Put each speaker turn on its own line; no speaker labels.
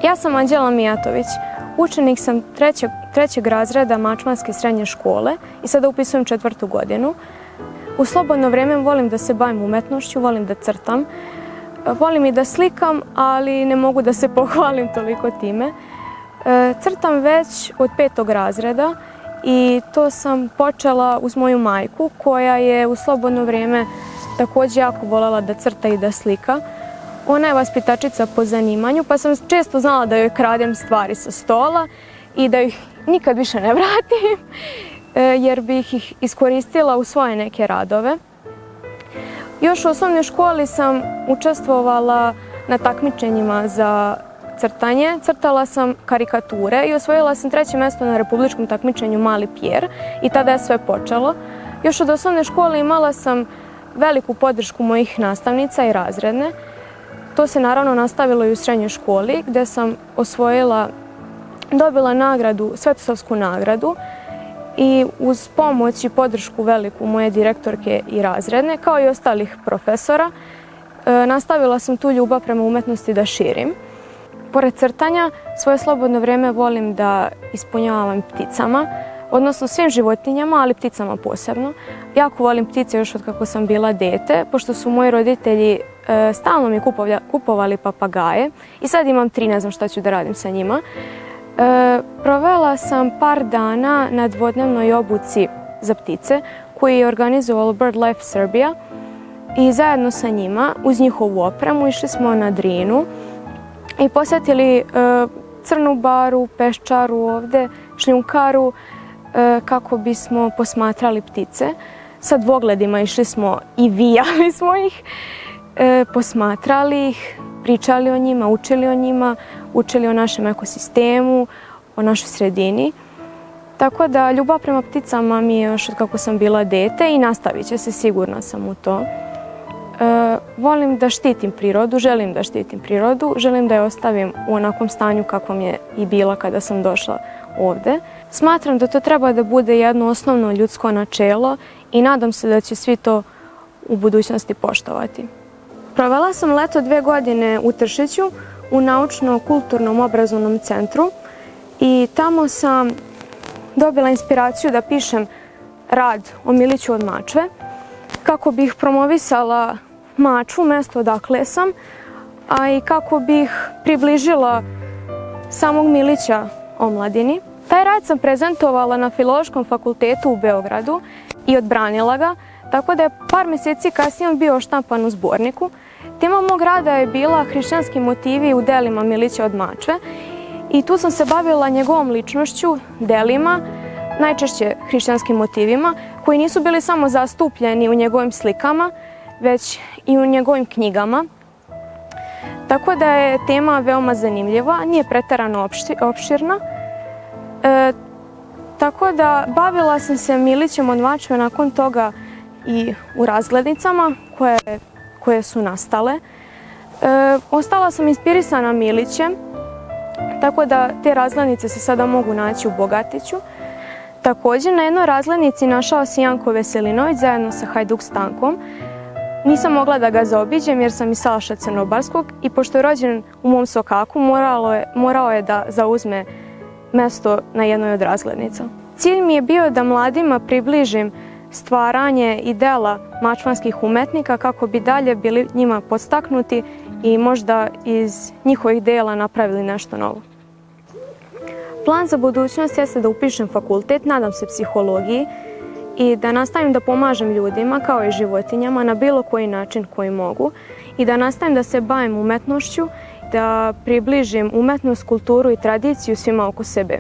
Ja sam Anđela Mijatović, učenik sam trećeg razreda Mačvanske srednje škole i sada upisujem 4. godinu. U slobodno vrijeme volim da se bavim umetnošću, volim da crtam, volim i da slikam, ali ne mogu da se pohvalim toliko time. Crtam već od 5. razreda i to sam počela uz moju majku koja je u slobodno vrijeme također jako voljela da crta i da slika. Ona je vaspitačica po zanimanju, pa sam često znala da joj kradem stvari sa stola i da ih nikad više ne vratim, jer bih ih iskoristila u svoje neke radove. Još u osnovnoj školi sam učestvovala na takmičenjima za crtanje. Crtala sam karikature i osvojila sam 3. mjesto na republičkom takmičenju Mali Pjer i tada je sve počelo. Još od osnovne škole imala sam veliku podršku mojih nastavnica i razredne. To se naravno nastavilo i u srednjoj školi gdje sam dobila nagradu, Svetosavsku nagradu i uz pomoć i podršku veliku moje direktorke i razredne kao i ostalih profesora nastavila sam tu ljubav prema umetnosti da širim. Pored crtanja, svoje slobodno vrijeme volim da ispunjavam pticama, odnosno svim životinjama, ali pticama posebno. Jako volim ptice još od kako sam bila dete, pošto su moji roditelji stalno mi kupovali papagaje i sad imam 3, ne znam šta ću da radim sa njima. Provela sam par dana na dvodnevnoj obuci za ptice koju je organizovalo BirdLife Serbia i zajedno sa njima, uz njihovu opremu, išli smo na Drinu i posjetili Crnu baru, Peščaru ovdje, Šljunkaru, kako bismo posmatrali ptice. Sa dvogledima išli smo i vijali smo ih, posmatrali ih, pričali o njima, učili o našem ekosistemu, o našoj sredini. Tako da ljubav prema pticama mi je još od kako sam bila dete i nastavit će se, sigurna sam u to. Volim da štitim prirodu, želim da štitim prirodu, želim da je ostavim u onakvom stanju kakvom je i bila kada sam došla ovdje. Smatram da to treba da bude jedno osnovno ljudsko načelo i nadam se da će svi to u budućnosti poštovati. Provela sam leto 2 godine u Tršiću u naučno-kulturnom obrazovnom centru i tamo sam dobila inspiraciju da pišem rad o Miliću od Mačve kako bih promovisala Mačvu, mjesto odakle sam, a i kako bih približila samog Milića omladini. Taj rad sam prezentovala na Filološkom fakultetu u Beogradu i odbranila ga, tako da je par mjeseci kasnije on bio oštampan u zborniku. Tema mog rada je bila hrišćanski motivi u delima Milića od Mačve i tu sam se bavila njegovom ličnošću, delima, najčešće hrišćanskim motivima, koji nisu bili samo zastupljeni u njegovim slikama, već i u njegovim knjigama. Tako da je tema veoma zanimljiva, nije pretjerano opširna. Tako da bavila sam se Milićem od Mačve nakon toga i u razglednicama koje su nastale. Ostala sam inspirisana Milićem, tako da te razglednice se sada mogu naći u Bogatiću. Također na jednoj razglednici našao se Janko Veselinović zajedno sa Hajduk Stankom. Nisam mogla da ga zaobiđem jer sam iz Salaša Crnobarskog i pošto je rođen u mom Sokaku morao je da zauzme mjesto na jednoj od razglednica. Cilj mi je bio da mladima približim stvaranje i dela mačvanskih umetnika kako bi dalje bili njima podstaknuti i možda iz njihovih dela napravili nešto novo. Plan za budućnost jeste da upišem fakultet, nadam se psihologiji, i da nastavim da pomažem ljudima kao i životinjama na bilo koji način koji mogu i da nastavim da se bavim umetnošću, da približim umetnost, kulturu i tradiciju svima oko sebe.